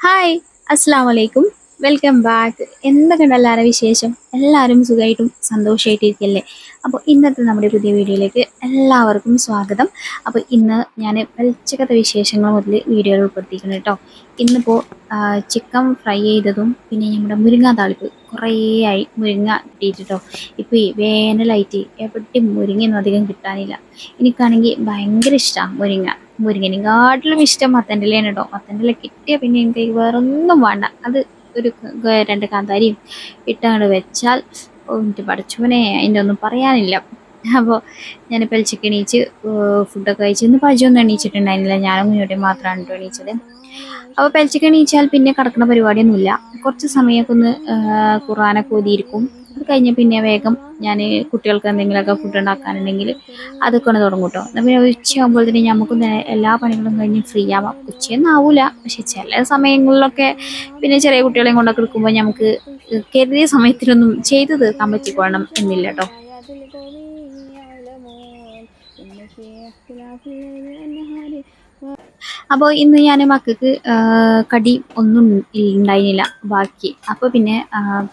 Hi, അസ്സാം വലൈക്കും. Welcome back. എന്തൊക്കെയുണ്ട് എല്ലാവരുടെ വിശേഷം? എല്ലാവരും സുഖമായിട്ടും സന്തോഷമായിട്ടിരിക്കല്ലേ? അപ്പോൾ ഇന്നത്തെ നമ്മുടെ പുതിയ വീഡിയോയിലേക്ക് എല്ലാവർക്കും സ്വാഗതം. അപ്പോൾ ഇന്ന് ഞാൻ വെളിച്ചക്കത്തെ വിശേഷങ്ങൾ മുതൽ വീഡിയോയിൽ ഉൾപ്പെടുത്തിയിരിക്കുന്നു കേട്ടോ. ഇന്നിപ്പോൾ ചിക്കൻ ഫ്രൈ ചെയ്തതും പിന്നെ നമ്മുടെ മുരിങ്ങ താളിപ്പ് കുറേ ആയി മുരിങ്ങ കിട്ടിയിട്ടോ. ഇപ്പോൾ ഈ വേനലായിട്ട് എവിടെയും മുരിങ്ങയൊന്നും അധികം കിട്ടാനില്ല. എനിക്കാണെങ്കിൽ ഭയങ്കര ഇഷ്ടമാണ് മുരിങ്ങനെക്കാട്ടിലും ഇഷ്ടം മത്തൻ്റെ ഇലയാണ് കേട്ടോ. മത്തൻ്റെ ഇല കിട്ടിയാൽ പിന്നെ എനിക്ക് വേറൊന്നും വേണ്ട. അത് ഒരു രണ്ട് കാന്താരിയും ഇട്ടങ്ങോട്ട് വെച്ചാൽ എൻ്റെ പടച്ചോനെ അതിൻ്റെ ഒന്നും പറയാനില്ല. അപ്പോൾ ഞാനിപ്പോൾ ഉച്ചയ്ക്ക് എണീച്ച് ഫുഡൊക്കെ കഴിച്ച് ഇന്ന് പജിയൊന്നും എണീച്ചിട്ടുണ്ടായിരുന്നില്ല. ഞാനും കുഞ്ഞോട്ടിയും മാത്രമാണ് കേട്ടോ എണീച്ചത്. അപ്പോൾ പെൽച്ചക്ക് എണീച്ചാൽ പിന്നെ കിടക്കുന്ന പരിപാടിയൊന്നുമില്ല. കുറച്ച് സമയമൊക്കെ ഒന്ന് ഖുർആനൊക്കെ ഓതിയിരിക്കും. അത് കഴിഞ്ഞ് പിന്നെ വേഗം ഞാൻ കുട്ടികൾക്ക് എന്തെങ്കിലുമൊക്കെ ഫുഡ് ഉണ്ടാക്കാനുണ്ടെങ്കിൽ അതൊക്കെ ഒന്ന് തുടങ്ങും കേട്ടോ. എന്നാൽ പിന്നെ ഉച്ചയാകുമ്പോഴത്തേനും നമുക്കൊന്ന് എല്ലാ പണികളും കഴിഞ്ഞ് ഫ്രീ ആവാം. ഉച്ചയൊന്നും ആവില്ല, പക്ഷെ ചില സമയങ്ങളിലൊക്കെ പിന്നെ ചെറിയ കുട്ടികളെയും കൊണ്ടൊക്കെ എടുക്കുമ്പോൾ നമുക്ക് കരുതിയ സമയത്തിനൊന്നും ചെയ്തു തീർക്കാൻ പറ്റിക്കോളണം എന്നില്ല കേട്ടോ. അപ്പോൾ ഇന്ന് ഞാൻ മക്കൾക്ക് കടി ഒന്നും ഉണ്ടായിരുന്നില്ല ബാക്കി. അപ്പോൾ പിന്നെ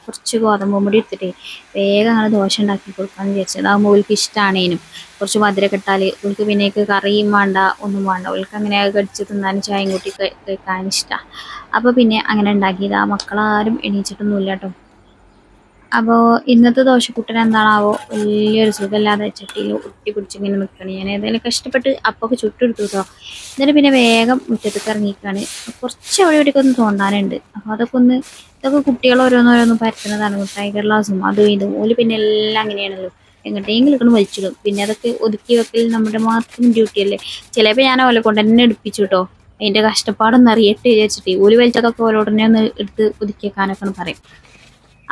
കുറച്ച് ഗോതമ്പ് പൊടി എടുത്തിട്ട് വേഗം അങ്ങനെ ദോശ ഉണ്ടാക്കി കൊടുക്കാമെന്ന് വിചാരിച്ചത്. അതാകുമ്പോൾ ഓൾക്ക് ഇഷ്ടമാണേനും കുറച്ച് മധുരമൊക്കെ ഇട്ടാൽ ഓൾക്ക് പിന്നേക്ക് കറിയും വേണ്ട ഒന്നും വേണ്ട. ഓൾക്ക് അങ്ങനെ കടിച്ച് തിന്നാനും ചായയും കൂട്ടി കഴിക്കാനും ഇഷ്ടമാണ്. അപ്പോൾ പിന്നെ അങ്ങനെ ഉണ്ടാക്കിയത്. ആ മക്കളാരും എണീച്ചിട്ടൊന്നുമില്ല കേട്ടോ. അപ്പോൾ ഇന്നത്തെ ദോശക്കൂട്ടൻ എന്താണാവോ വലിയൊരു സുഖമില്ലാതെ ചട്ടിയിൽ ഒട്ടി പിടിച്ചിങ്ങനെ നിൽക്കണം. ഞാൻ ഏതായാലും കഷ്ടപ്പെട്ട് അപ്പൊക്കെ ചുട്ടെടുത്തു കേട്ടോ. എന്നിട്ട് പിന്നെ വേഗം മുറ്റത്തേക്ക് ഇറങ്ങിയിരിക്കുകയാണ്. കുറച്ച് അവിടെ ഇവിടെയൊക്കെ ഒന്ന് തോണ്ടാനുണ്ട്. അപ്പോൾ ഇതൊക്കെ കുട്ടികൾ ഓരോന്നോരോന്ന് പരത്തുന്നതാണ്. മിഠായി കടലാസും അതും ഇതും ഓല് പിന്നെ എല്ലാം അങ്ങനെയാണല്ലോ, എങ്ങോട്ടെങ്കിലും ഒക്കെ വലിച്ചിടും. പിന്നെ അതൊക്കെ ഒതുക്കി വെക്കൽ നമ്മുടെ മാത്രം ഡ്യൂട്ടിയല്ലേ. ചിലപ്പോൾ ഞാൻ ഓലെ കൊണ്ട് തന്നെ എടുപ്പിച്ചു കേട്ടോ. അതിൻ്റെ കഷ്ടപ്പാടൊന്നും അറിയട്ടെ വിചാരിച്ചിട്ട് ഓല് വലിച്ചതൊക്കെ ഓലോടനെ ഒന്ന് എടുത്ത് ഒതുക്കി വെക്കാനൊക്കെ പറയും.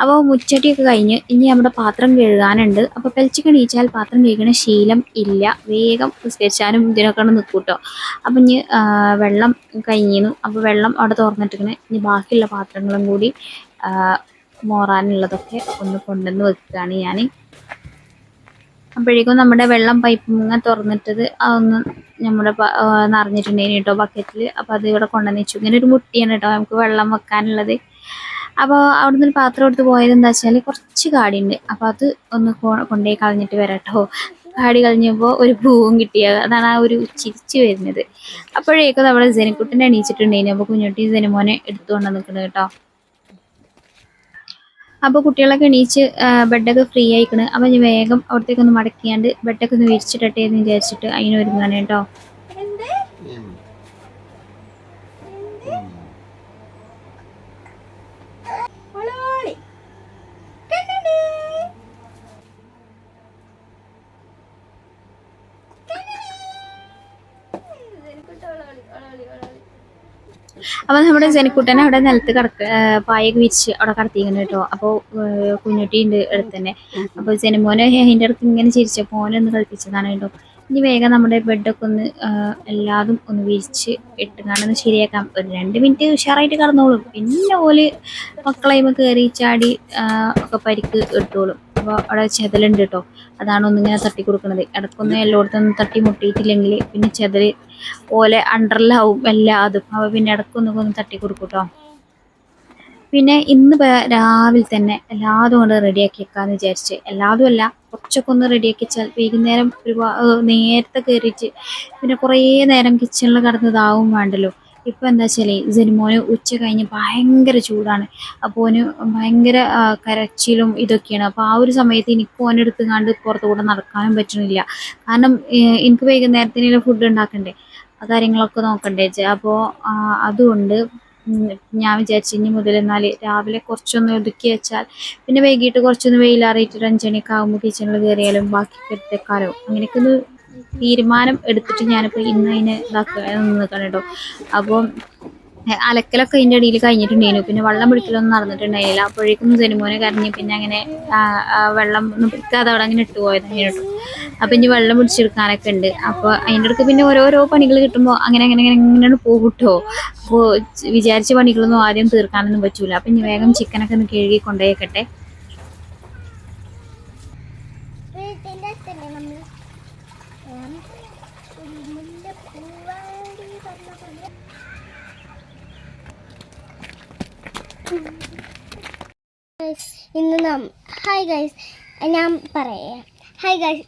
അപ്പോൾ മുച്ചടിയൊക്കെ കഴിഞ്ഞ് ഇനി നമ്മുടെ പാത്രം കഴുകാനുണ്ട്. അപ്പോൾ പെൽച്ചക്ക് എണീച്ചാൽ പാത്രം കഴുകണ ശീലം ഇല്ല. വേഗം നിസ്കരിച്ചാനും ഇതിനൊക്കെ നിൽക്കും കേട്ടോ. അപ്പം ഇനി വെള്ളം കഴിഞ്ഞിരുന്നു. അപ്പോൾ വെള്ളം അവിടെ തുറന്നിട്ടിങ്ങനെ ഇനി ബാക്കിയുള്ള പാത്രങ്ങളും കൂടി മോറാനുള്ളതൊക്കെ ഒന്ന് കൊണ്ടുവന്ന് വെക്കുകയാണ് ഞാൻ. അപ്പോഴേക്കും നമ്മുടെ വെള്ളം പൈപ്പ് ഇങ്ങനെ തുറന്നിട്ടത് അതൊന്ന് നമ്മുടെ നിറഞ്ഞിട്ടുണ്ടായിരുന്നു കേട്ടോ ബക്കറ്റിൽ. അപ്പോൾ അത് ഇവിടെ കൊണ്ടുവന്ന് വെച്ചു. ഇങ്ങനെ ഒരു മുട്ടിയാണ് കേട്ടോ നമുക്ക് വെള്ളം വെക്കാനുള്ളത്. അപ്പോൾ അവിടെ നിന്ന് പാത്രം എടുത്ത് പോയത് എന്താ വെച്ചാൽ കുറച്ച് കാടിയുണ്ട്. അപ്പോൾ അത് ഒന്ന് കൊണ്ടുപോയി കളഞ്ഞിട്ട് വരാം കേട്ടോ. കാടി കളഞ്ഞപ്പോൾ ഒരു പൂവും കിട്ടിയത്, അതാണ് ആ ഒരു ചിരിച്ച് വരുന്നത്. അപ്പോഴേക്കും നമ്മുടെ ജനിക്കുട്ടൻ്റെ എണീച്ചിട്ടുണ്ടായിരുന്നു. അപ്പോൾ കുഞ്ഞുട്ടി ജനിമോനെ എടുത്തുകൊണ്ട് നിൽക്കുന്നത് കേട്ടോ. അപ്പോൾ കുട്ടികളൊക്കെ എണീച്ച് ബെഡൊക്കെ ഫ്രീ ആയിക്കണ്. അപ്പോൾ ഞാൻ വേഗം അവിടത്തേക്കൊന്ന് മടക്കിയാണ്ട് ബെഡൊക്കെ ഒന്ന് വിരിച്ചിട്ടെ എന്ന് വിചാരിച്ചിട്ട് അതിന് ഒരുങ്ങാണ് കേട്ടോ. അപ്പോൾ നമ്മുടെ ജനിക്കുട്ടനെ അവിടെ നിലത്ത് പായൊക്കെ വിരിച്ച് അവിടെ കടത്തിക്കുന്നു കേട്ടോ. അപ്പോൾ കുഞ്ഞുട്ടി ഉണ്ട് അടുത്ത് തന്നെ. അപ്പോൾ ജനിമോനെ അതിൻ്റെ അടുത്ത് ഇങ്ങനെ ചിരിച്ചപ്പോൾ ഓനൊന്ന് കളിപ്പിച്ചതാണ് കേട്ടോ. ഇനി വേഗം നമ്മുടെ ബെഡൊക്കെ ഒന്ന് എല്ലാതും ഒന്ന് വിരിച്ച് ഇട്ടുകൊണ്ടൊന്ന് ശരിയാക്കാം. ഒരു 2 മിനിറ്റ് ഉഷാറായിട്ട് കടന്നോളും. പിന്നെ ഓല് മക്കളായ്മ കയറി ചാടി ഒക്കെ പരിക്ക് ഇട്ടോളും. അപ്പോൾ അവിടെ ചെതലുണ്ട് കേട്ടോ. അതാണ് ഒന്നിങ്ങനെ തട്ടി കൊടുക്കുന്നത്. ഇടയ്ക്കൊന്നും എല്ലായിടത്തൊന്നും തട്ടി മുട്ടിയിട്ടില്ലെങ്കിൽ പിന്നെ ചെതൽ പോലെ അണ്ടറിലാവും എല്ലാതും. അപ്പോൾ പിന്നെ ഇടയ്ക്കൊന്നൊക്കെ ഒന്ന് തട്ടി കൊടുക്കും കേട്ടോ. പിന്നെ ഇന്ന് രാവിലെ തന്നെ എല്ലാതും കൊണ്ട് റെഡിയാക്കി വെക്കാമെന്ന് വിചാരിച്ച്. എല്ലാതും അല്ല, കുറച്ചൊക്കെ ഒന്ന് റെഡിയാക്കി വെച്ചാൽ വൈകുന്നേരം നേരത്തെ കയറിയിട്ട് പിന്നെ കുറേ നേരം കിച്ചണിൽ കിടന്നതാവും വേണ്ടല്ലോ. ഇപ്പം എന്താ വെച്ചാൽ ജനിമോന് ഉച്ച കഴിഞ്ഞ് ഭയങ്കര ചൂടാണ്. അപ്പോൾ ഓന് ഭയങ്കര കരച്ചിലും ഇതൊക്കെയാണ്. അപ്പോൾ ആ ഒരു സമയത്ത് എനിക്ക് ഓനെടുത്തുകൊണ്ട് പുറത്തു കൂടെ നടക്കാനും പറ്റണില്ല. കാരണം എനിക്ക് വൈകുന്നേരത്തിന് ഫുഡ് ഉണ്ടാക്കണ്ടേ, ആ കാര്യങ്ങളൊക്കെ നോക്കണ്ടേ. അപ്പോൾ അതുകൊണ്ട് ഞാൻ വിചാരിച്ചു ഇനി മുതൽ എന്നാൽ രാവിലെ കുറച്ചൊന്ന് ഒതുക്കി വെച്ചാൽ പിന്നെ വൈകിട്ട് കുറച്ചൊന്ന് വെയിലാറിയിട്ട് 5 മണിയൊക്കെ ആകുമ്പോൾ കിച്ചണിൽ കയറിയാലും ബാക്കി എടുത്തേക്കാലോ. അങ്ങനെയൊക്കെ ഒന്ന് തീരുമാനം എടുത്തിട്ട് ഞാനിപ്പോൾ ഇന്ന് അതിനെ നിൽക്കണം കേട്ടോ. അപ്പോൾ അലക്കലൊക്കെ അതിൻ്റെ ഇടയിൽ കഴിഞ്ഞിട്ടുണ്ടായിരുന്നു. പിന്നെ വെള്ളം പിടിക്കലൊന്നും നടന്നിട്ടുണ്ടായില്ല. അപ്പോഴേക്കും ജനിമോനെ കരഞ്ഞ് പിന്നെ അങ്ങനെ വെള്ളം ഒന്നും പിടിക്കാതെ അവിടെ അങ്ങനെ ഇട്ട് പോയത് അങ്ങനെ കേട്ടോ. അപ്പം ഇനി വെള്ളം പിടിച്ചെടുക്കാനൊക്കെ ഉണ്ട്. അപ്പോൾ അതിൻ്റെ അടുത്ത് പിന്നെ ഓരോരോ പണികൾ കിട്ടുമ്പോൾ അങ്ങനെ പോകും കേട്ടോ. അപ്പോൾ വിചാരിച്ച പണികളൊന്നും ആദ്യം തീർക്കാനൊന്നും പറ്റൂല. അപ്പം ഇനി വേഗം ചിക്കനൊക്കെ ഒന്ന് കഴുകി കൊണ്ടുപോയേക്കട്ടെ. ഇന്ന് ഹായ് ഗൈസ്, ഞാൻ പറയാം. ഹായ് ഗൈസ്,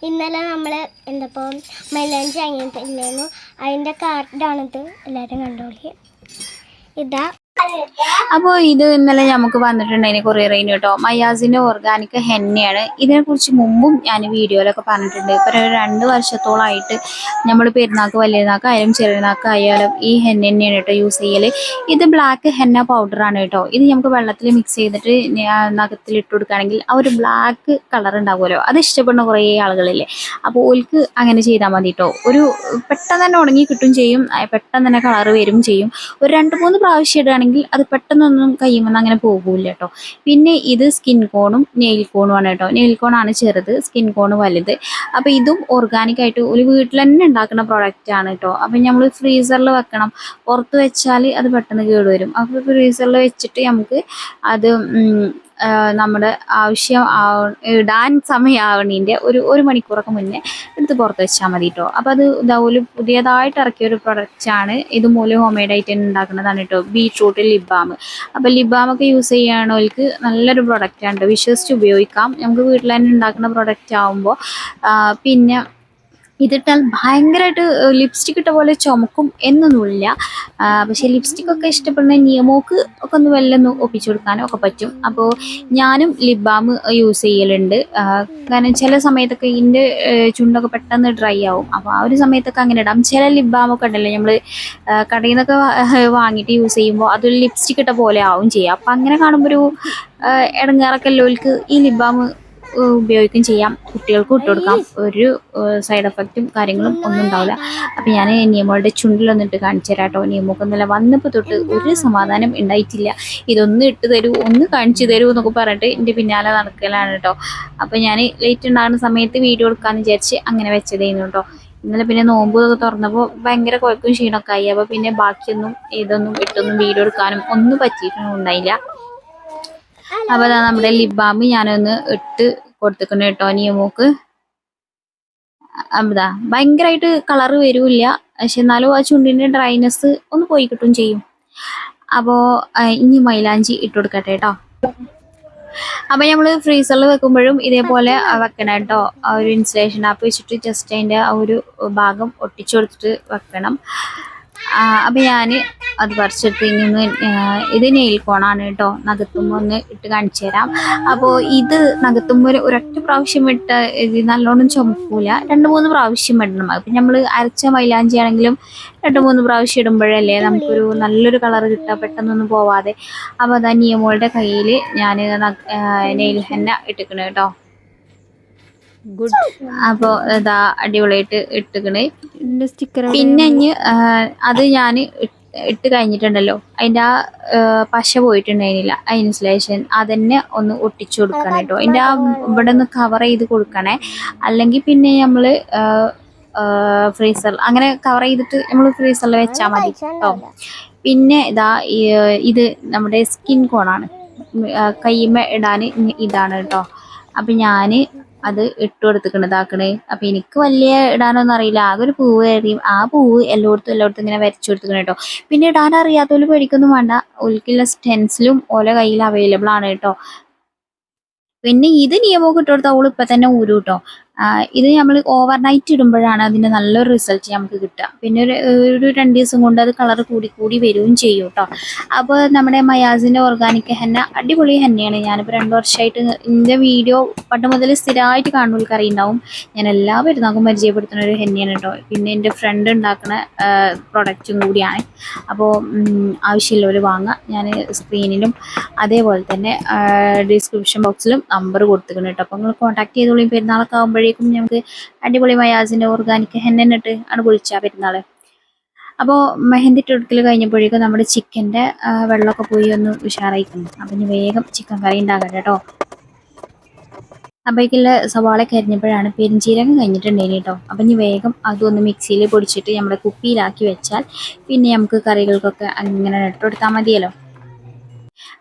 ഇന്നലെ നമ്മൾ എന്തപ്പോൾ മൈലാഞ്ചി അങ്ങനത്തില്ലായിരുന്നു. അതിൻ്റെ കാർഡാണിത്, എല്ലാവരും കണ്ടോളി. ഇതാ. അപ്പോൾ ഇത് ഇന്നലെ നമുക്ക് വന്നിട്ടുണ്ടായിന് കൊറിയറിന് കേട്ടോ. മയാസിന്റെ ഓർഗാനിക് ഹെന്നയാണ്. ഇതിനെക്കുറിച്ച് മുമ്പും ഞാൻ വീഡിയോയിലൊക്കെ പറഞ്ഞിട്ടുണ്ട്. ഇപ്പോൾ ഒരു 2 വർഷത്തോളമായിട്ട് നമ്മൾ പെരുന്നാൾക്ക് വലിയനാക്കായാലും ചെറിയനാക്കായാലും ഈ ഹെന്ന തന്നെയാണ് കേട്ടോ യൂസ് ചെയ്യൽ. ഇത് ബ്ലാക്ക് ഹെന്ന പൗഡറാണ് കേട്ടോ. ഇത് നമുക്ക് വെള്ളത്തിൽ മിക്സ് ചെയ്തിട്ട് നഖത്തിൽ ഇട്ട് കൊടുക്കുകയാണെങ്കിൽ ആ ഒരു ബ്ലാക്ക് കളർ ഉണ്ടാവുമല്ലോ, അത് ഇഷ്ടപ്പെടുന്ന കുറേ ആളുകളില്ലേ. അപ്പോൾ ഓൾക്ക് അങ്ങനെ ചെയ്താൽ മതി കേട്ടോ. ഒരു പെട്ടെന്ന് തന്നെ ഉണങ്ങി കിട്ടും ചെയ്യും, പെട്ടെന്ന് തന്നെ കളർ വരും ചെയ്യും. ഒരു 2-3 പ്രാവശ്യം ഇടുകയാണെങ്കിൽ അത് പെട്ടെന്നൊന്നും കയ്യുമെന്ന് അങ്ങനെ പോകില്ല കേട്ടോ. പിന്നെ ഇത് സ്കിൻ കോണും നെയിൽ കോണും ആണ് കേട്ടോ. നെയിൽ കോണാണ് ചെറുത്, സ്കിൻ കോണ് വലുത്. അപ്പോൾ ഇതും ഓർഗാനിക് ആയിട്ട് ഒരു വീട്ടിൽ തന്നെ ഉണ്ടാക്കുന്ന പ്രൊഡക്റ്റ് ആണ് കേട്ടോ. അപ്പം നമ്മൾ ഫ്രീസറിൽ വെക്കണം, പുറത്ത് വെച്ചാൽ അത് പെട്ടെന്ന് കേടുവരും. അപ്പോൾ ഫ്രീസറിൽ വെച്ചിട്ട് നമുക്ക് അത് നമ്മുടെ ആവശ്യം ഇടാൻ സമയമാവണീൻ്റെ ഒരു മണിക്കൂറൊക്കെ മുന്നേ എടുത്ത് പുറത്ത് വെച്ചാൽ മതി കേട്ടോ. അപ്പോൾ അത് ഇതാവുമല്ലോ പുതിയതായിട്ട് ഇറക്കിയ ഒരു പ്രൊഡക്റ്റാണ്. ഇത് മൂലം ഹോം മെയ്ഡ് ആയിട്ട് ഉണ്ടാക്കുന്നതാണ് കേട്ടോ. Beetroot lip balm. അപ്പോൾ ലിപ് ബാമൊക്കെ യൂസ് ചെയ്യുകയാണെങ്കിൽ നല്ലൊരു പ്രൊഡക്റ്റാണ് കേട്ടോ, വിശ്വസിച്ച് ഉപയോഗിക്കാം. നമുക്ക് വീട്ടിൽ തന്നെ ഉണ്ടാക്കുന്ന പ്രൊഡക്റ്റ് ആകുമ്പോൾ പിന്നെ ഇതിട്ടാൽ ഭയങ്കരമായിട്ട് ലിപ്സ്റ്റിക് ഇട്ട പോലെ ചുമക്കും എന്നൊന്നുമില്ല. പക്ഷേ ലിപ്സ്റ്റിക്കൊക്കെ ഇഷ്ടപ്പെടുന്ന നിയമോക്ക് ഒക്കെ ഒന്ന് വെല്ലൊന്ന് ഒപ്പിച്ചു കൊടുക്കാനും ഒക്കെ പറ്റും. അപ്പോൾ ഞാനും ലിപ് ബാം യൂസ് ചെയ്യലുണ്ട്. കാരണം ചില സമയത്തൊക്കെ ഇതിൻ്റെ ചുണ്ടൊക്കെ പെട്ടെന്ന് ഡ്രൈ ആവും. അപ്പോൾ ആ ഒരു സമയത്തൊക്കെ അങ്ങനെ ഇടാം. ചില ലിപ് ബാമൊക്കെ ഉണ്ടല്ലോ നമ്മൾ കടയിൽ നിന്നൊക്കെ വാങ്ങിയിട്ട് യൂസ് ചെയ്യുമ്പോൾ അതൊരു ലിപ്സ്റ്റിക് ഇട്ട പോലെ ആവും ചെയ്യുക. അപ്പം അങ്ങനെ കാണുമ്പോൾ ഒരു ഇടങ്ങാറൊക്കെ ഉള്ളവർക്ക് ഈ ലിപ് ബാം ഉപയോഗിക്കുകയും ചെയ്യാം, കുട്ടികൾക്കും ഇട്ട് കൊടുക്കാം. ഒരു സൈഡ് എഫക്റ്റും കാര്യങ്ങളും ഒന്നും ഉണ്ടാവില്ല. അപ്പം ഞാൻ നിയമോളുടെ ചുണ്ടിലൊന്നിട്ട് കാണിച്ചു തരാം കേട്ടോ. നിയമൊക്കൊന്നുമില്ല, വന്നപ്പോൾ തൊട്ട് ഒരു സമാധാനം ഉണ്ടായിട്ടില്ല. ഇതൊന്ന് ഇട്ട് തരൂ, ഒന്ന് കാണിച്ചു തരൂ എന്നൊക്കെ പറഞ്ഞിട്ട് എൻ്റെ പിന്നാലെ നടക്കലാണ് കേട്ടോ. അപ്പം ഞാൻ ലേറ്റ് ഉണ്ടാകുന്ന സമയത്ത് വീഡിയോ എടുക്കാമെന്ന് വിചാരിച്ച് അങ്ങനെ വെച്ചതായിരുന്നു കേട്ടോ. ഇന്നലെ പിന്നെ നോമ്പൊക്കെ തുറന്നപ്പോൾ ഭയങ്കര കുഴക്കും ക്ഷീണമൊക്കെ ആയി. അപ്പോൾ പിന്നെ ബാക്കിയൊന്നും ഇതൊന്നും ഇട്ടൊന്നും വീഡിയോ എടുക്കാനും ഒന്നും പറ്റിയിട്ടുണ്ടായില്ല. അപ്പോൾ അതാ നമ്മുടെ ലിപ് ബാം ഞാനൊന്ന് ഇട്ട് കൊടുത്തിട്ടുണ്ട് കേട്ടോ നിയമോക്ക്. അതാ ഭയങ്കരമായിട്ട് കളറ് വരില്ല, പക്ഷെ എന്നാലും ആ ചുണ്ടിൻ്റെ ഡ്രൈനെസ് ഒന്ന് പോയി കിട്ടും ചെയ്യും. അപ്പോൾ ഇനി മൈലാഞ്ചി ഇട്ട് കൊടുക്കട്ടെ കേട്ടോ. അപ്പോൾ നമ്മൾ ഫ്രീസറിൽ വെക്കുമ്പോഴും ഇതേപോലെ വെക്കണം കേട്ടോ. ആ ഒരു ഇൻസുലേഷൻ ആപ്പ് വെച്ചിട്ട് ജസ്റ്റ് അതിൻ്റെ ആ ഒരു ഭാഗം ഒട്ടിച്ചു കൊടുത്തിട്ട് വെക്കണം. അപ്പം ഞാൻ അത് പറിച്ചെടുത്ത് ഇനി ഇത് നെയിൽ കോണാണ് കേട്ടോ. നഖത്തുമ്പോൾ ഒന്ന് ഇട്ട് കാണിച്ചു തരാം. അപ്പോൾ ഇത് നഖത്തുമ്പോൾ ഒരൊറ്റ പ്രാവശ്യം ഇട്ട് ഇത് നല്ലോണം ചുമക്കൂല, 2-3 പ്രാവശ്യം ഇടണം. അപ്പം നമ്മൾ അരച്ച മൈലാഞ്ചി ആണെങ്കിലും 2-3 പ്രാവശ്യം ഇടുമ്പോഴല്ലേ നമുക്കൊരു നല്ലൊരു കളർ കിട്ടുക, പെട്ടെന്നൊന്നും പോവാതെ. അപ്പോൾ അതാ നിയമോളുടെ കയ്യിൽ ഞാൻ നെയിൽ ഹെന്ന ഇട്ടിക്കണ കേട്ടോ. ഗുഡ്. അപ്പോൾ ഇതാ അടിപൊളിയായിട്ട് ഇട്ടിക്കണ്. പിന്നെ അത് ഞാൻ ഇട്ട് കഴിഞ്ഞിട്ടുണ്ടല്ലോ, അതിൻ്റെ ആ പശ പോയിട്ടുണ്ടായിരുന്നില്ല, ആ ഇൻസുലേഷൻ അതന്നെ ഒന്ന് ഒട്ടിച്ചു കൊടുക്കണം കേട്ടോ. അതിൻ്റെ ആ ഇവിടെ ഒന്ന് കവർ ചെയ്ത് കൊടുക്കണേ. അല്ലെങ്കിൽ പിന്നെ നമ്മൾ ഫ്രീസർ അങ്ങനെ കവർ ചെയ്തിട്ട് നമ്മൾ ഫ്രീസറിൽ വെച്ചാൽ മതി കേട്ടോ. പിന്നെ ഇതാ ഇത് നമ്മുടെ സ്കിൻ കോണാണ്, കയ്യുമ്മ ഇടാൻ ഇതാണ് കേട്ടോ. അപ്പം ഞാൻ അത് ഇട്ട് കൊടുത്തിക്കണതാക്കണേ. അപ്പം എനിക്ക് വലിയ ഇടാനൊന്നും അറിയില്ല, ആകെ ഒരു പൂവ് എറിയും. ആ പൂവ് എല്ലായിടത്തും ഇങ്ങനെ വരച്ചു കൊടുത്തിക്കണം കേട്ടോ. പിന്നെ ഇടാൻ അറിയാത്തവര് പേടിക്കൊന്നും വേണ്ട, ഓൽക്കുള്ള സ്റ്റെൻസിലും ഓല കയ്യിൽ അവൈലബിൾ ആണ് കേട്ടോ. പിന്നെ ഇത് നിയമമൊക്കെ ഇട്ട് കൊടുത്താൽ അവൾ ഇപ്പം തന്നെ ഊരും കേട്ടോ. ഇത് നമ്മൾ ഓവർനൈറ്റ് ഇടുമ്പോഴാണ് അതിൻ്റെ നല്ലൊരു റിസൾട്ട് നമുക്ക് കിട്ടുക. പിന്നെ ഒരു 2 ദിവസം കൊണ്ട് അത് കളർ കൂടി വരികയും ചെയ്യും കേട്ടോ. അപ്പോൾ നമ്മുടെ മയാസിൻ്റെ ഓർഗാനിക് ഹെന്ന അടിപൊളി ഹെന്നയാണ്. ഞാനിപ്പോൾ 2 വർഷമായിട്ട് എൻ്റെ വീഡിയോ പണ്ട് മുതൽ സ്ഥിരമായിട്ട് കാണുന്നവർക്ക് അറിയുണ്ടാവും. ഞാൻ എല്ലാ പെരുന്നാൾക്കും പരിചയപ്പെടുത്തുന്ന ഒരു ഹെന്നയാണ് കേട്ടോ. പിന്നെ എൻ്റെ ഫ്രണ്ട് ഉണ്ടാക്കുന്ന പ്രൊഡക്റ്റും കൂടിയാണ്. അപ്പോൾ ആവശ്യമുള്ളവർ വാങ്ങുക. ഞാൻ സ്ക്രീനിലും അതേപോലെ തന്നെ ഡിസ്ക്രിപ്ഷൻ ബോക്സിലും നമ്പർ കൊടുത്തിട്ടുണ്ട് കേട്ടോ. അപ്പോൾ നിങ്ങൾ കോൺടാക്ട് ചെയ്തോളൂ. പെരുന്നാളൊക്കെ ആകുമ്പോഴേക്കും നമുക്ക് അടിപൊളി മയാസിൻ്റെ ഓർഗാനിക് ഹെന്നിട്ട് ആണ് വിളിച്ചാൽ പെരുന്നാൾ. അപ്പോൾ മെഹന്തി ഇട്ടെടുക്കൽ കഴിഞ്ഞപ്പോഴേക്കും നമ്മുടെ ചിക്കൻ്റെ വെള്ളമൊക്കെ പോയി ഒന്ന് ഉഷാറായിക്കുന്നു. അപ്പം ഇനി വേഗം ചിക്കൻ കറി ഉണ്ടാകട്ടെ കേട്ടോ. അപ്പോഴേക്കുള്ള സവാള കരിഞ്ഞപ്പോഴാണ് പെരിഞ്ചീരകം കഴിഞ്ഞിട്ടുണ്ടായിന് കേട്ടോ. അപ്പം ഇനി വേഗം അതൊന്ന് മിക്സിയിൽ പൊടിച്ചിട്ട് നമ്മുടെ കുപ്പിയിലാക്കി വെച്ചാൽ പിന്നെ നമുക്ക് കറികൾക്കൊക്കെ അങ്ങനെ ഇട്ടെടുത്താൽ മതിയല്ലോ.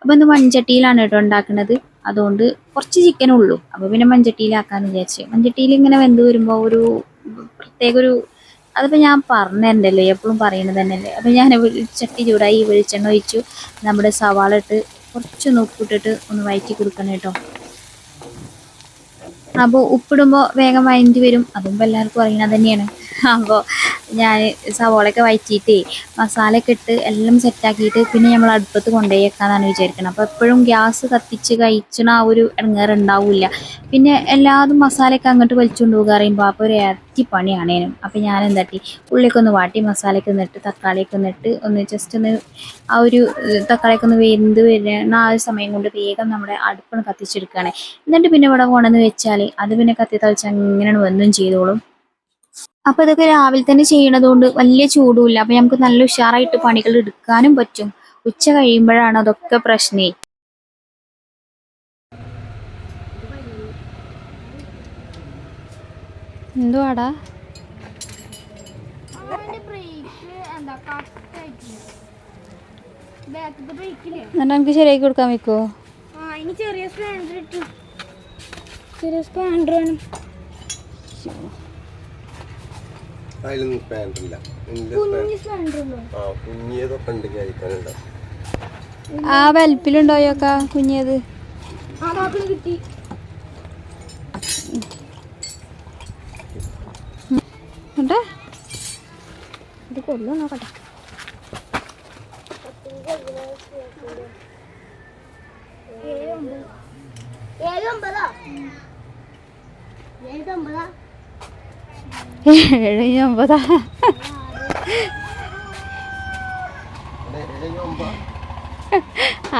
അപ്പോൾ ഇന്ന് മൺചട്ടിയിലാണ് കേട്ടോ ഉണ്ടാക്കുന്നത്. അതുകൊണ്ട് കുറച്ച് ചിക്കനുള്ളൂ. അപ്പോൾ പിന്നെ മൺചട്ടിയിലാക്കാമെന്ന് വിചാരിച്ചു. മൺചട്ടിയിൽ ഇങ്ങനെ വെന്ത് വരുമ്പോൾ ഒരു പ്രത്യേക ഒരു അതിപ്പോൾ ഞാൻ പറഞ്ഞിട്ടുണ്ടല്ലോ, എപ്പോഴും പറയുന്നത് തന്നെയല്ലേ. അപ്പോൾ ഞാൻ ചട്ടി ചൂടായി വെളിച്ചെണ്ണ ഒഴിച്ചു, നമ്മുടെ സവാള ഇട്ട് കുറച്ചൊന്ന് ഉപ്പിട്ടിട്ട് ഒന്ന് വഴറ്റി കൊടുക്കണം കേട്ടോ. അപ്പോൾ ഉപ്പിടുമ്പോൾ വേഗം വഴറ്റി വരും, അതുമ്പോൾ എല്ലാവർക്കും അറിയണത് തന്നെയാണ്. അപ്പോൾ ഞാൻ സവാളയൊക്കെ വഴറ്റിയിട്ടേ മസാലയൊക്കെ ഇട്ട് എല്ലാം സെറ്റാക്കിയിട്ട് പിന്നെ നമ്മൾ അടുപ്പത്ത് കൊണ്ടുപോയി വെക്കാന്നാണ് വിചാരിക്കുന്നത്. അപ്പോൾ എപ്പോഴും ഗ്യാസ് കത്തിച്ച് കഴിച്ചണ ആ ഒരു ഇടങ്ങേറുണ്ടാവില്ല. പിന്നെ എല്ലാതും മസാലയൊക്കെ അങ്ങോട്ട് വലിച്ചുകൊണ്ട് പോകുക പറയുമ്പോൾ അപ്പോൾ ഒരു ഇരട്ടി പണിയാണേനും. അപ്പോൾ ഞാൻ എന്താട്ടി ഉള്ളിയൊക്കെ ഒന്ന് വാട്ടി മസാലയൊക്കെ ഒന്നിട്ട് തക്കാളിയൊക്കെ ഒന്നിട്ട് ഒന്ന് ജസ്റ്റ് ഒന്ന് ആ ഒരു തക്കാളിയൊക്കെ ഒന്ന് വെന്ത് വരുന്ന ആ ഒരു സമയം കൊണ്ട് വേഗം നമ്മുടെ അടുപ്പൊന്ന് കത്തിച്ചെടുക്കുകയാണ്. എന്നിട്ട് പിന്നെ ഇവിടെ കൊണ്ടുവന്ന് വെച്ചാൽ അത് പിന്നെ കത്തി തളിച്ച് അങ്ങനെയാണ് വന്നും ചെയ്തോളും. അപ്പൊ ഇതൊക്കെ രാവിലെ തന്നെ ചെയ്യണത് കൊണ്ട് വലിയ ചൂടുമില്ല, അപ്പൊ നമുക്ക് നല്ല ഉഷാറായിട്ട് പണികൾ എടുക്കാനും പറ്റും. ഉച്ച കഴിയുമ്പോഴാണ് അതൊക്കെ പ്രശ്നേ. എന്തുവാടാ എന്നിട്ട് നമുക്ക് ശരിയാക്കി കൊടുക്കാൻ വെക്കോ? ചെറിയ സ്പാൻഡർ വേണം. അതിലൊന്നും സ്പാൻഡറില്ല. കുഞ്ഞിയതൊക്കെ ഉണ്ടെങ്കിൽ അയക്കാനുണ്ടാവും. ആ വലുപ്പിലുണ്ടോയൊക്കെ കുഞ്ഞത് കിട്ടി. ഇത് കൊല്ലു നോക്കട്ടെ. $7.50.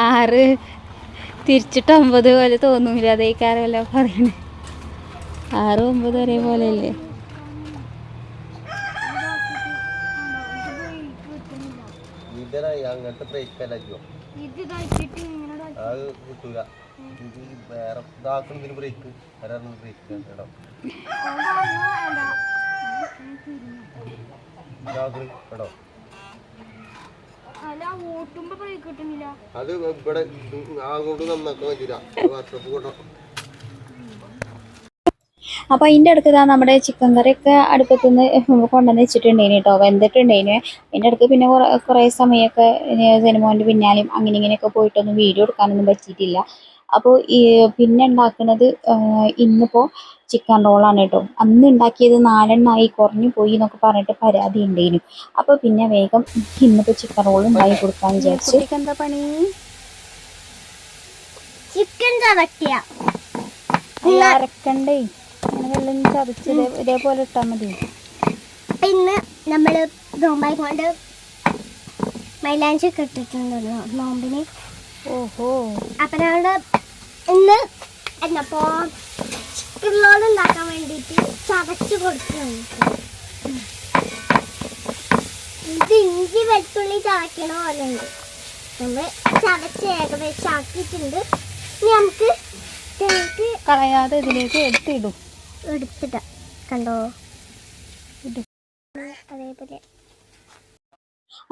ആറ് തിരിച്ചിട്ട് 9 പോലെ തോന്നൂല, അതേ കാരമല്ല പറയണേ. 6, 9 ഒരേ പോലെ അല്ലേ? അങ്ങനത്തെ ബ്രേക്ക് അല്ലോ അത് കിട്ടൂല. ഇത് വേറെ ഇതാക്കുന്നതിന് ബ്രേക്ക് ബ്രേക്ക് കേട്ടോ. കേട്ടോ അത് ഇവിടെ അങ്ങോട്ട് നന്നാക്കാൻ പറ്റില്ല. വാട്സപ്പ് കേട്ടോ. അപ്പോൾ അതിൻ്റെ അടുത്ത് നമ്മുടെ ചിക്കൻ കറിയൊക്കെ അടുപ്പത്തുനിന്ന് കൊണ്ടുവന്ന് വെച്ചിട്ടുണ്ടേന് കേട്ടോ, വെന്തിട്ടുണ്ടേന്. അതിൻ്റെ അടുത്ത് പിന്നെ കുറേ സമയമൊക്കെ സിനിമോൻ്റെ പിന്നാലെയും അങ്ങനെ ഇങ്ങനെയൊക്കെ പോയിട്ടൊന്നും വീഡിയോ എടുക്കാനൊന്നും പറ്റിയിട്ടില്ല. അപ്പോൾ പിന്നെ ഉണ്ടാക്കുന്നത് ഇന്നിപ്പോൾ ചിക്കൻ റോളാണ് കേട്ടോ. അന്ന് ഉണ്ടാക്കിയത് 4 എണ്ണമായി കുറഞ്ഞു പോയി എന്നൊക്കെ പറഞ്ഞിട്ട് പരാതി ഉണ്ടേനു. അപ്പോൾ പിന്നെ വേഗം ഇന്നിപ്പോൾ ചിക്കൻ റോൾ ഉണ്ടാക്കി കൊടുക്കാമെന്ന് വിചാരിച്ചു. എന്താ പണി? ചിക്കൻ ചതക്കുക. അരക്കണ്ടേ, അങ്ങനെ ചതച്ച് ഇതേപോലെ ഇട്ടാൽ മതി. ഇന്ന് നമ്മൾ നോമ്പായി കൊണ്ട് മൈലാഞ്ചി ഒക്കെ ഇട്ടിട്ടുണ്ടല്ലോ നോമ്പിന്. ഓഹോ. അപ്പം ഞങ്ങൾ ഇന്ന് എന്നപ്പോ ചിക്കൻ റോൾ ഉണ്ടാക്കാൻ വേണ്ടിയിട്ട് ചതച്ച് കൊടുക്കുന്നുണ്ട്. ഇത് ഇഞ്ചി വെളുത്തുള്ളി ചതക്കണ പോലെ ഉണ്ട്. നമ്മൾ ചതച്ച് ഏകദേശം ആക്കിയിട്ടുണ്ട്. ഇനി നമുക്ക് കളയാതെ ഇതിലേക്ക് എടുത്തിട്ട കണ്ടോ അതേപോലെ.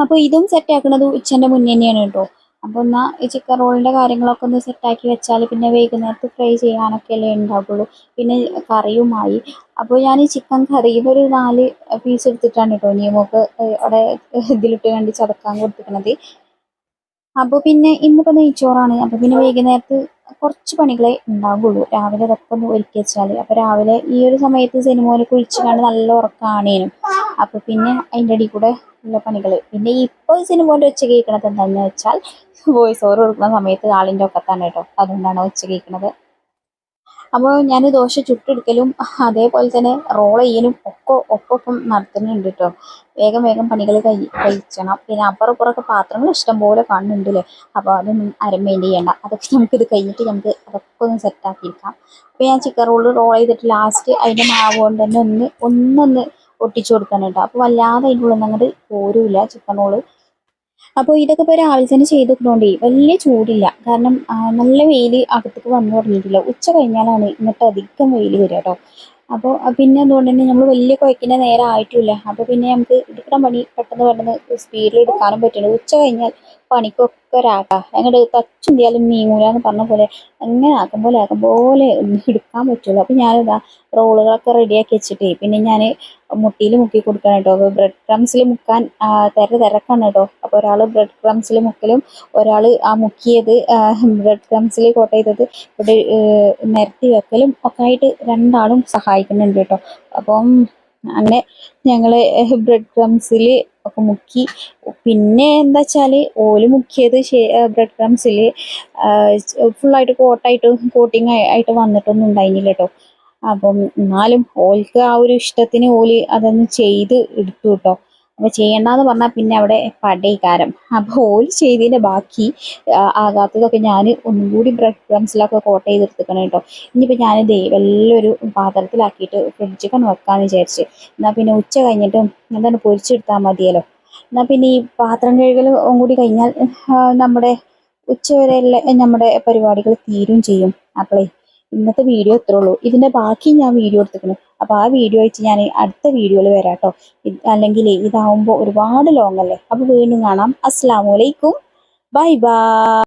അപ്പോൾ ഇതും സെറ്റ് ആക്കുന്നത് ഉച്ചൻ്റെ മുന്നേ തന്നെയാണ് കേട്ടോ. അപ്പോൾ എന്നാൽ ഈ ചിക്കൻ റോളിൻ്റെ കാര്യങ്ങളൊക്കെ ഒന്ന് സെറ്റാക്കി വെച്ചാൽ പിന്നെ വൈകുന്നേരത്ത് ഫ്രൈ ചെയ്യാനൊക്കെ അല്ലേ ഉണ്ടാവുള്ളൂ. പിന്നെ കറിയുമായി. അപ്പോൾ ഞാൻ ഈ ചിക്കൻ കറിയും ഒരു 4 പീസ് എടുത്തിട്ടാണ് കേട്ടോ നിയമൊക്കെ അവിടെ ഇതിലിട്ട് വേണ്ടി ചതക്കാൻ കൊടുത്തിരിക്കുന്നത്. അപ്പോൾ പിന്നെ ഇന്നിപ്പോൾ നെയ്ച്ചോറാണ്. അപ്പോൾ പിന്നെ വൈകുന്നേരത്ത് കുറച്ച് പണികളെ ഉണ്ടാവുള്ളൂ. രാവിലെ അതൊക്കെ ഒന്ന് ഒരുക്കി വെച്ചാൽ അപ്പോൾ രാവിലെ ഈ ഒരു സമയത്ത് സിനിമോനെ കുളിച്ച് കണ്ട് നല്ല ഉറക്കമാണേനും. അപ്പോൾ പിന്നെ അതിൻ്റെ ഇടയിൽ കൂടെ ഉള്ള പണികൾ. പിന്നെ ഇപ്പോൾ സിനിമോൻ്റെ ഒച്ച കേൾക്കണത് എന്താണെന്ന് വെച്ചാൽ വോയിസ് ഓവർ കൊടുക്കുന്ന സമയത്ത് ആളിൻ്റെ ഒക്കത്താണ് കേട്ടോ, അതുകൊണ്ടാണ് ഒച്ച കേൾക്കുന്നത്. അപ്പോൾ ഞാൻ ദോശ ചുട്ടെടുക്കലും അതേപോലെ തന്നെ റോൾ ചെയ്യലും ഒപ്പം നടത്തുന്നുണ്ട് കേട്ടോ. വേഗം വേഗം പണികൾ കഴിച്ചണം. പിന്നെ അപ്പുറമൊക്കെ പാത്രങ്ങൾ ഇഷ്ടംപോലെ കാണുന്നുണ്ടല്ലേ. അപ്പോൾ അതൊന്നും മെയിൻറ്റെയിൻ ചെയ്യണ്ട, അതൊക്കെ നമുക്കിത് കഴിഞ്ഞിട്ട് നമുക്ക് അതൊക്കെ ഒന്ന് സെറ്റാക്കിയിരിക്കാം. അപ്പോൾ ഞാൻ ചിക്കൻ റോൾ ചെയ്തിട്ട് ലാസ്റ്റ് അതിൻ്റെ മാവ് കൊണ്ട് തന്നെ ഒന്നൊന്ന് ഒട്ടിച്ചു കൊടുക്കണം കേട്ടോ. അപ്പോൾ വല്ലാതെ അതിൻ്റെ ഉള്ളിൽ നിന്ന് അങ്ങോട്ട് പോരില്ല ചിക്കൻ റോള്. അപ്പോൾ ഇതൊക്കെ ഇപ്പോൾ രാവിലെ തന്നെ ചെയ്തിട്ടുണ്ടോണ്ടേ വലിയ ചൂടില്ല. കാരണം നല്ല വെയിൽ അകത്തേക്ക് വന്നു തുടങ്ങിയിട്ടില്ല. ഉച്ച കഴിഞ്ഞാലാണ് ഇന്നത്തെ അധികം വെയിൽ വരിക കേട്ടോ. അപ്പോൾ പിന്നെ അതുകൊണ്ട് തന്നെ നമ്മൾ വലിയ കുഴക്കിൻ്റെ നേരം ആയിട്ടില്ല. അപ്പോൾ പിന്നെ നമുക്ക് എടുക്കുന്ന പണി പെട്ടെന്ന് സ്പീഡിൽ എടുക്കാനും പറ്റുള്ളൂ. ഉച്ച കഴിഞ്ഞാൽ പണിക്കൊക്കെ ഒരാട്ടാ അങ്ങോട്ട് തച്ചുന്തിയാലും നീങ്ങൂല എന്ന് പറഞ്ഞ പോലെ അങ്ങനെ ആക്കും പോലെ എടുക്കാൻ പറ്റുള്ളൂ. അപ്പം ഞാനിതാ റോളുകളൊക്കെ റെഡിയാക്കി വെച്ചിട്ടേ പിന്നെ ഞാൻ മുട്ടിയിൽ മുക്കി കൊടുക്കണം കേട്ടോ. ബ്രെഡ് ക്രംസിൽ മുക്കാൻ തിരക്കാണ് കേട്ടോ. അപ്പോൾ ഒരാൾ ബ്രെഡ് ക്രംസിൽ മുക്കലും ഒരാൾ ആ മുക്കിയത് ബ്രെഡ് ക്രംസിൽ കോട്ട് ചെയ്തത് ഇവിടെ നിരത്തി വെക്കലും ഒക്കെ ആയിട്ട് രണ്ടാളും സഹായിക്കുന്നുണ്ട് കേട്ടോ. അപ്പം അങ്ങനെ ഞങ്ങൾ ബ്രെഡ് ക്രംസിൽ ഒക്കെ മുക്കി. പിന്നെ എന്താ വെച്ചാൽ ഓല് മുക്കിയത് ബ്രെഡ് ക്രംസിൽ ഫുള്ളായിട്ട് കോട്ടിങ് ആയിട്ട് വന്നിട്ടൊന്നും ഉണ്ടായിരുന്നില്ല കേട്ടോ. അപ്പം എന്നാലും ഓൽക്ക് ആ ഒരു ഇഷ്ടത്തിന് ഓല് അതൊന്ന് ചെയ്ത് എടുത്തു കേട്ടോ. അപ്പോൾ ചെയ്യണ്ടെന്ന് പറഞ്ഞാൽ പിന്നെ അവിടെ പടയിക്കാരം. അപ്പോൾ ഓല് ചെയ്തതിൻ്റെ ബാക്കി ആകാത്തതൊക്കെ ഞാൻ ഒന്നും കൂടി ബ്രെഡ് ക്രംസിലൊക്കെ കോട്ട് ചെയ്തെടുത്തിക്കണം കേട്ടോ. ഇനിയിപ്പോൾ ഞാനിത് വലിയൊരു പാത്രത്തിലാക്കിയിട്ട് ഫ്രിഡ്ജിൽ വെക്കാമെന്ന് വിചാരിച്ച്. എന്നാൽ പിന്നെ ഉച്ച കഴിഞ്ഞിട്ടും എന്താണ് പൊരിച്ചെടുത്താൽ മതിയല്ലോ. എന്നാൽ പിന്നെ ഈ പാത്രം കഴുകലും കൂടി കഴിഞ്ഞാൽ നമ്മുടെ ഉച്ചവരെയുള്ള നമ്മുടെ പരിപാടികൾ തീരും ചെയ്യും. അപ്പോളേ ഇന്നത്തെ വീഡിയോ ഇത്രേ ഉള്ളൂ. ഇതിൻ്റെ ബാക്കി ഞാൻ വീഡിയോ എടുത്തിരിക്കുന്നു. അപ്പോൾ ആ വീഡിയോ വെച്ച് ഞാൻ അടുത്ത വീഡിയോയിൽ വരാം കേട്ടോ. അല്ലെങ്കിൽ ഇതാവുമ്പോൾ ഒരുപാട് ലോങ് അല്ലേ. അപ്പോൾ വീണ്ടും കാണാം. അസ്സലാമു അലൈക്കും. Bye bye.